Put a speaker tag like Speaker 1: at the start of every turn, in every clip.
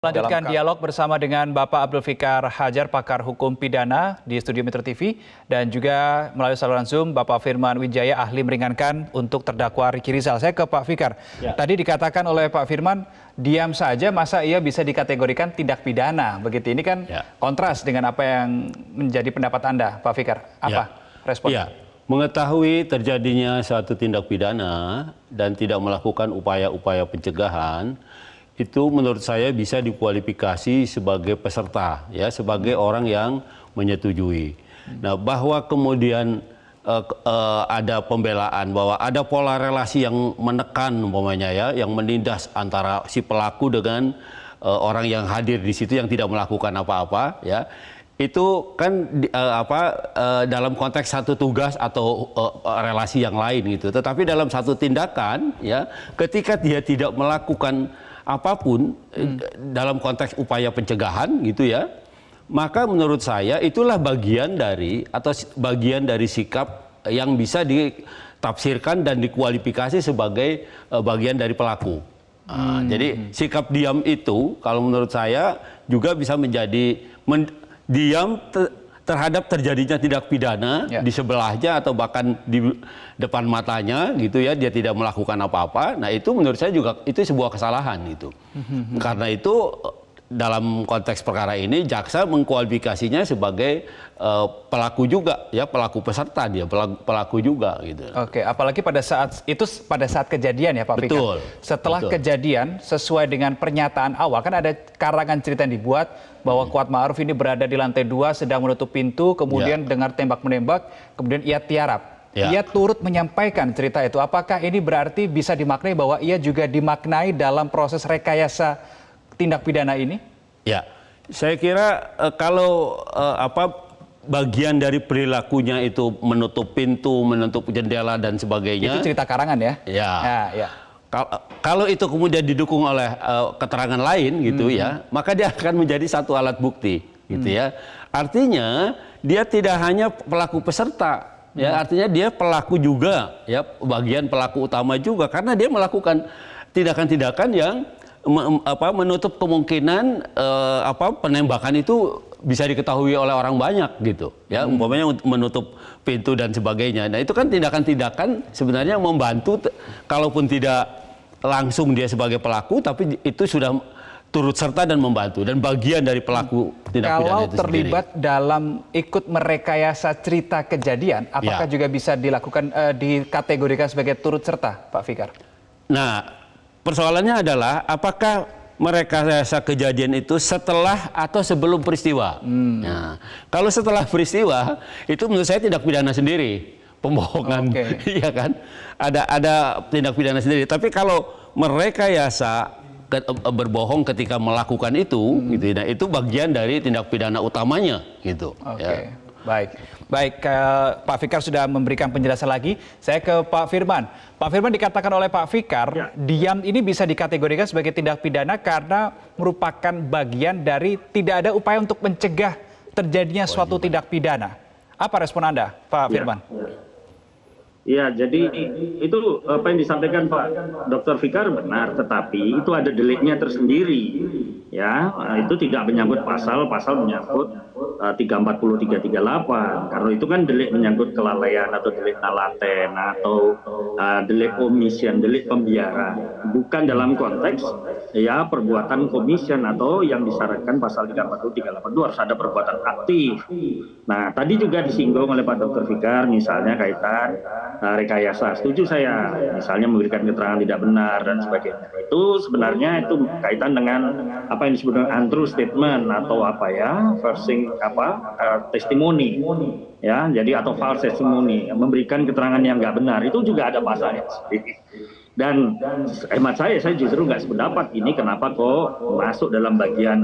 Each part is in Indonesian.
Speaker 1: Lanjutkan dialog bersama dengan Bapak Abdul Fikar Hajar, pakar hukum pidana di Studio Metro TV, dan juga melalui saluran Zoom Bapak Firman Wijaya, ahli meringankan untuk terdakwa Ricky Rizal. Saya ke Pak Fikar. Ya. Tadi dikatakan oleh Pak Firman, diam saja masa ia bisa dikategorikan tindak pidana. Begitu, ini kan kontras dengan apa yang menjadi pendapat Anda, Pak Fikar. Apa respon?
Speaker 2: Ya. Mengetahui terjadinya suatu tindak pidana dan tidak melakukan upaya-upaya pencegahan, itu menurut saya bisa dikualifikasi sebagai peserta, ya, sebagai orang yang menyetujui. Nah, bahwa kemudian ada pembelaan, bahwa ada pola relasi yang menekan, umpamanya ya, yang menindas antara si pelaku dengan orang yang hadir di situ yang tidak melakukan apa-apa, ya. Itu kan dalam konteks satu tugas atau relasi yang lain gitu. Tetapi dalam satu tindakan, ya, ketika dia tidak melakukan apapun dalam konteks upaya pencegahan gitu ya, maka menurut saya itulah bagian dari sikap yang bisa ditafsirkan dan dikualifikasi sebagai bagian dari pelaku. Jadi sikap diam itu kalau menurut saya juga bisa menjadi diam terhadap terjadinya tindak pidana di sebelahnya atau bahkan di depan matanya gitu ya, dia tidak melakukan apa-apa. Nah, itu menurut saya juga itu sebuah kesalahan itu. Karena itu dalam konteks perkara ini jaksa mengkualifikasinya sebagai pelaku juga ya, pelaku peserta, dia pelaku juga gitu.
Speaker 1: Oke, apalagi pada saat kejadian ya Pak Fikar.
Speaker 2: Betul.
Speaker 1: Setelah kejadian, sesuai dengan pernyataan awal kan ada karangan cerita yang dibuat bahwa Kuat Ma'ruf ini berada di lantai 2 sedang menutup pintu, kemudian dengar tembak-menembak, kemudian ia tiarap. Ia turut menyampaikan cerita itu. Apakah ini berarti bisa dimaknai bahwa ia juga dimaknai dalam proses rekayasa tindak pidana ini?
Speaker 2: Ya, saya kira kalau bagian dari perilakunya itu menutup pintu, menutup jendela dan sebagainya.
Speaker 1: Itu cerita karangan ya?
Speaker 2: Ya. Kalau itu kemudian didukung oleh keterangan lain gitu ya, maka dia akan menjadi satu alat bukti gitu ya. Artinya dia tidak hanya pelaku peserta, ya, artinya dia pelaku juga, ya, bagian pelaku utama juga karena dia melakukan tindakan-tindakan yang menutup kemungkinan penembakan itu bisa diketahui oleh orang banyak gitu ya, umpamanya menutup pintu dan sebagainya. Nah, itu kan tindakan-tindakan sebenarnya membantu, kalaupun tidak langsung dia sebagai pelaku, tapi itu sudah turut serta dan membantu dan bagian dari pelaku tindak pidana itu sendiri.
Speaker 1: Kalau terlibat dalam ikut merekayasa cerita kejadian, apakah juga bisa dilakukan dikategorikan sebagai turut serta, Pak Fikar?
Speaker 2: Nah, persoalannya adalah apakah merekayasa kejadian itu setelah atau sebelum peristiwa. Nah, kalau setelah peristiwa itu menurut saya tindak pidana sendiri, pembohongan, iya kan? Ada tindak pidana sendiri. Tapi kalau merekayasa berbohong ketika melakukan itu, gitu, nah itu bagian dari tindak pidana utamanya, gitu.
Speaker 1: Baik, Pak Fikar sudah memberikan penjelasan lagi. Saya ke Pak Firman. Pak Firman, dikatakan oleh Pak Fikar, diam ini bisa dikategorikan sebagai tindak pidana karena merupakan bagian dari tidak ada upaya untuk mencegah terjadinya suatu tindak pidana. Apa respon Anda, Pak Firman?
Speaker 3: Ya, jadi itu apa yang disampaikan Pak Dr. Fikar benar, tetapi itu ada deliknya tersendiri. Ya, itu tidak menyangkut pasal menyangkut 340, 338. Karena itu kan delik menyangkut kelalaian atau delik nalaten atau delik omission, delik pembiaran. Bukan dalam konteks ya perbuatan komission atau yang disyaratkan pasal 340, 382 harus ada perbuatan aktif. Nah, tadi juga disinggung oleh Pak Dr. Fikar misalnya kaitan rekayasa. Setuju saya, misalnya memberikan keterangan tidak benar dan sebagainya. Itu sebenarnya itu kaitan dengan apa yang disebut dengan untrue statement atau testimoni, ya, jadi atau false testimony, memberikan keterangan yang nggak benar, itu juga ada pasalnya sendiri. Dan hemat saya justru nggak sependapat ini kenapa kok masuk dalam bagian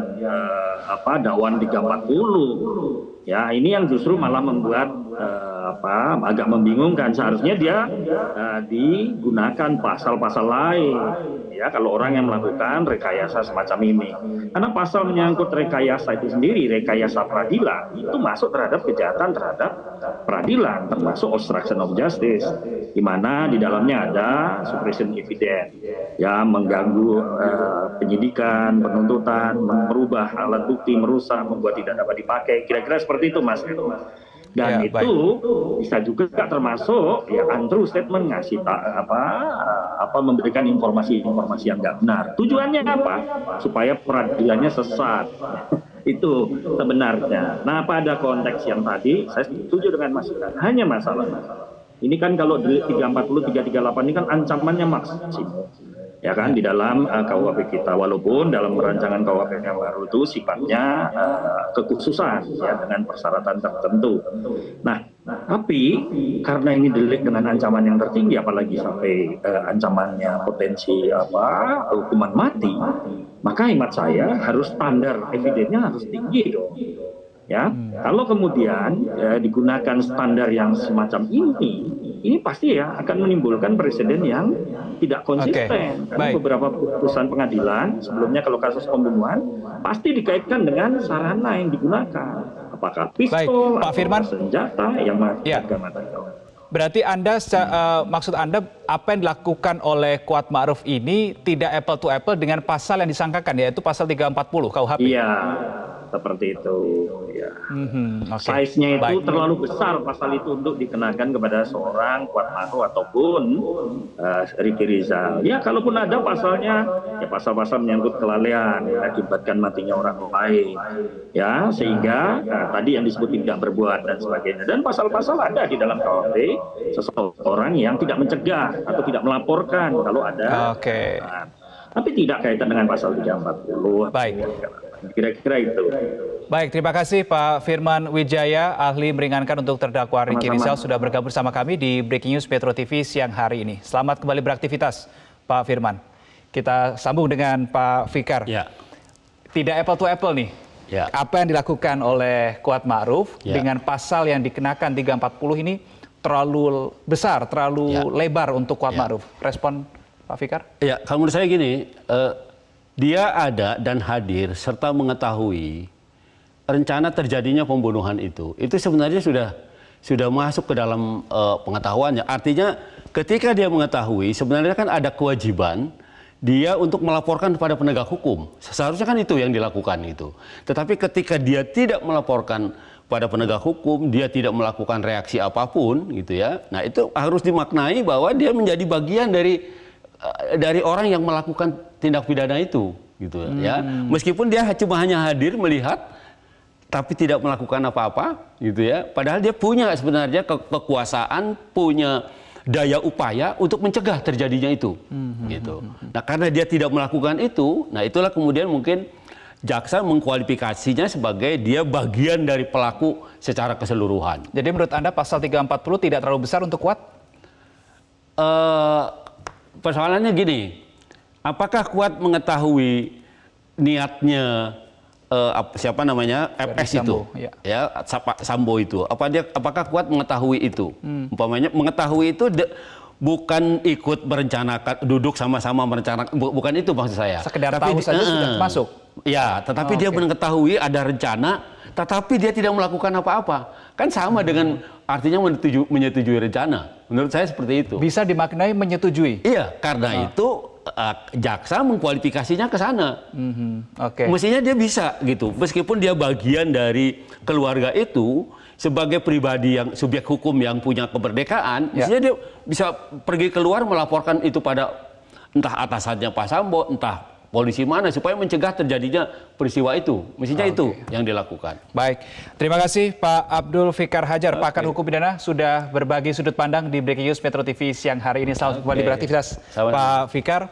Speaker 3: dakwaan 340. Ya, ini yang justru malah membuat agak membingungkan. Seharusnya dia digunakan pasal-pasal lain. Ya, kalau orang yang melakukan rekayasa semacam ini. Karena pasal menyangkut rekayasa itu sendiri, rekayasa peradilan, itu masuk terhadap kejahatan terhadap peradilan, termasuk obstruction of justice, di mana di dalamnya ada suppression evidence. ya mengganggu penyidikan, penuntutan, merubah alat bukti, merusak, membuat tidak dapat dipakai. Kira-kira seperti itu, Mas. Dan
Speaker 1: Ya,
Speaker 3: itu bisa juga termasuk ya untrue statement, ngasih memberikan informasi yang nggak benar. Tujuannya apa? Supaya peradilannya sesat. Itu sebenarnya. Nah, pada konteks yang tadi saya setuju dengan Mas. Hanya masalah ini kan kalau delik 340, 338 ini kan ancamannya maksimum. Ya kan di dalam KUHP kita, walaupun dalam rancangan KUHP yang baru itu sifatnya kekhususan ya dengan persyaratan tertentu. Nah, tapi karena ini delik dengan ancaman yang tertinggi, apalagi sampai ancamannya potensi hukuman mati, maka hemat saya harus standar evidennya harus tinggi dong. Ya, kalau kemudian digunakan standar yang semacam ini pasti ya akan menimbulkan presiden yang tidak konsisten. Karena beberapa putusan pengadilan sebelumnya kalau kasus pembunuhan pasti dikaitkan dengan sarana yang digunakan, apakah pistol,
Speaker 1: Pak Firman,
Speaker 3: senjata yang
Speaker 1: berarti maksud Anda apa yang dilakukan oleh Kuat Ma'ruf ini tidak apple to apple dengan pasal yang disangkakan, yaitu pasal 340 KUHP?
Speaker 3: Iya, seperti itu. Ya. Size-nya itu terlalu besar pasal itu untuk dikenakan kepada seorang Kuat Ma'ruf ataupun Ricky Rizal. Ya, kalaupun ada pasalnya, ya pasal-pasal menyangkut kelalaian, mengakibatkan matinya orang lain, ya sehingga tadi yang disebut tidak berbuat dan sebagainya. Dan pasal-pasal ada di dalam KUHP seseorang yang tidak mencegah atau tidak melaporkan kalau ada. Tapi tidak kaitan dengan pasal 340.
Speaker 1: Baik.
Speaker 3: Kira-kira itu.
Speaker 1: Baik, terima kasih Pak Firman Wijaya, ahli meringankan untuk terdakwa Ricky Rizal sudah bergabung bersama kami di Breaking News Metro TV siang hari ini. Selamat kembali beraktivitas, Pak Firman. Kita sambung dengan Pak Fikar.
Speaker 2: Ya.
Speaker 1: Tidak apple to apple nih.
Speaker 2: Ya.
Speaker 1: Apa yang dilakukan oleh Kuat Ma'ruf dengan pasal yang dikenakan 340 ini terlalu besar, terlalu lebar untuk Kuat Ma'ruf. Respon Pak Fikar?
Speaker 2: Ya, kalau menurut saya gini, dia ada dan hadir serta mengetahui rencana terjadinya pembunuhan itu sebenarnya sudah masuk ke dalam pengetahuannya. Artinya ketika dia mengetahui, sebenarnya kan ada kewajiban dia untuk melaporkan kepada penegak hukum. Seharusnya kan itu yang dilakukan itu. Tetapi ketika dia tidak melaporkan pada penegak hukum, dia tidak melakukan reaksi apapun gitu ya. Nah, itu harus dimaknai bahwa dia menjadi bagian dari orang yang melakukan tindak pidana itu gitu ya. Meskipun dia cuma hanya hadir melihat tapi tidak melakukan apa-apa gitu ya. Padahal dia punya sebenarnya kekuasaan, punya daya upaya untuk mencegah terjadinya itu gitu. Nah, karena dia tidak melakukan itu, nah itulah kemudian mungkin jaksa mengkualifikasinya sebagai dia bagian dari pelaku secara keseluruhan.
Speaker 1: Jadi menurut Anda pasal 340 tidak terlalu besar untuk Kuat?
Speaker 2: Persoalannya gini, apakah Kuat mengetahui niatnya siapa namanya FS itu, ya Sambo itu? Apakah Kuat mengetahui itu? Umpamanya mengetahui itu bukan ikut merencanakan, duduk sama-sama merencanakan, bukan itu maksud saya.
Speaker 1: Sekedar tahu saja sudah masuk.
Speaker 2: Ya, tetapi dia mengetahui ada rencana, tetapi dia tidak melakukan apa-apa. Kan sama dengan artinya menyetujui rencana. Menurut saya seperti itu.
Speaker 1: Bisa dimaknai menyetujui?
Speaker 2: Iya, karena itu jaksa mengkualifikasinya ke sana. Mestinya dia bisa gitu. Meskipun dia bagian dari keluarga itu, sebagai pribadi yang subjek hukum yang punya kemerdekaan, mestinya dia bisa pergi keluar melaporkan itu pada entah atasannya Pak Sambo, entah polisi mana supaya mencegah terjadinya peristiwa itu. Mestinya itu yang dilakukan.
Speaker 1: Baik, terima kasih Pak Abdul Fikar Hajar, pakar hukum pidana sudah berbagi sudut pandang di Breaking News Metro TV siang hari ini. Selamat kembali beraktivitas Pak Fikar.